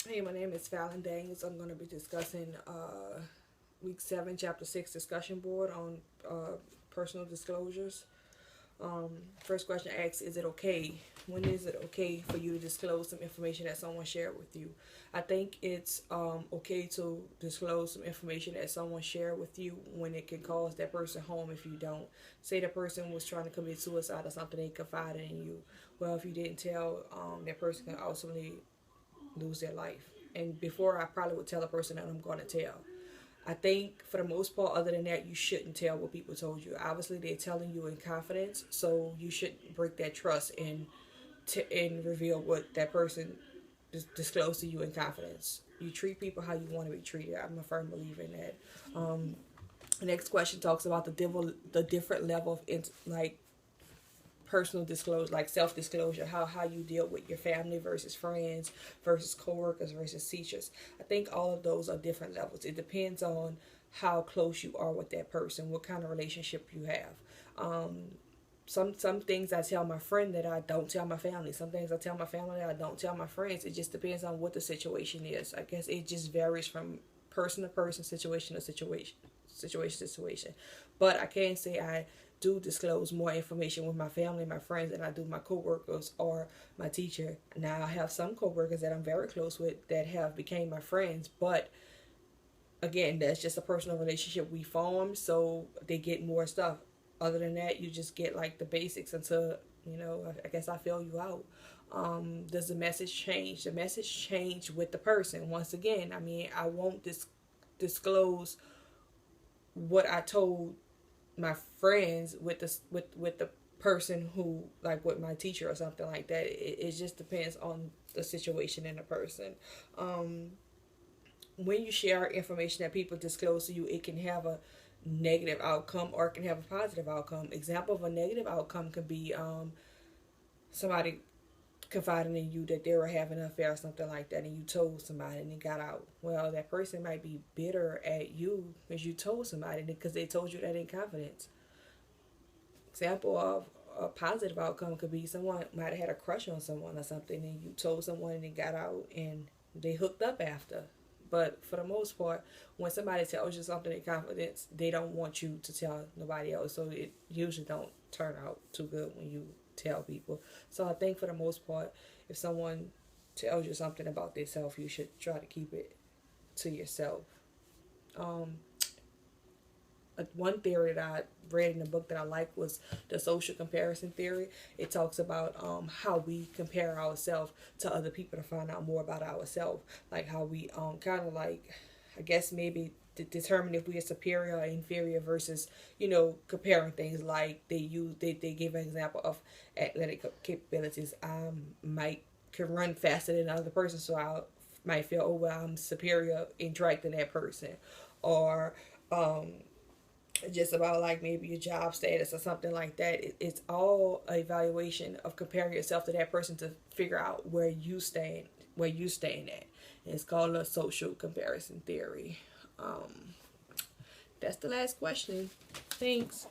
Hey, my name is Fallon Daniels. I'm going to be discussing week 7, chapter 6 discussion board on personal disclosures. Um, First question asks, is it okay? When is it okay for you to disclose some information that someone shared with you? I think it's okay to disclose some information that someone shared with you when it can cause that person harm if you don't. Say the person was trying to commit suicide or something, they confided in you. Well, if you didn't tell, that person can ultimately lose their life. And before, I probably would tell a person that I'm going to tell. I think for the most part, other than that, you shouldn't tell what people told you. Obviously, they're telling you in confidence, so you shouldn't break that trust and reveal what that person disclosed to you in confidence. You treat people how you want to be treated. I'm a firm believer in that. Um, the next question talks about the different level of like personal disclosure, like self disclosure, how you deal with your family versus friends versus coworkers versus teachers. I think all of those are different levels. It depends on how close you are with that person, what kind of relationship you have. Um, some things I tell my friend that I don't tell my family. Some things I tell my family that I don't tell my friends. It just depends on what the situation is. I guess it just varies from person to person, situation to situation. But I can say I do disclose more information with my family, my friends, than I do my coworkers or my teacher. Now I have some coworkers that I'm very close with that have became my friends, but again, that's just a personal relationship we form, so they get more stuff. Other than that, you just get like the basics until, I guess I fill you out. Does the message change? The message change with the person. Once again, I mean, I won't disclose what I told my friends with the person who, like with my teacher or something like that. It just depends on the situation and the person. Um, when you share information that people disclose to you, it can have a negative outcome or it can have a positive outcome. Example of a negative outcome could be somebody confiding in you that they were having an affair or something like that, and you told somebody and it got out. Well, that person might be bitter at you because you told somebody because they told you that in confidence. Example of a positive outcome could be someone might have had a crush on someone or something, and you told someone and it got out and they hooked up after. But for the most part, when somebody tells you something in confidence, they don't want you to tell nobody else. So it usually don't turn out too good when you tell people. So I think for the most part, if someone tells you something about themselves, you should try to keep it to yourself. Um, One theory that I read in the book that I like was the social comparison theory. It talks about how we compare ourselves to other people to find out more about ourselves, like how we kind of like, I guess maybe determine if we are superior or inferior versus comparing things like they give an example of athletic capabilities. Might can run faster than another person, so I might feel, oh well, I'm superior in track than that person, or um just about like maybe your job status or something like that. It's all a evaluation of comparing yourself to that person to figure out where you stand at. And it's called a social comparison theory. That's the last question. Thanks.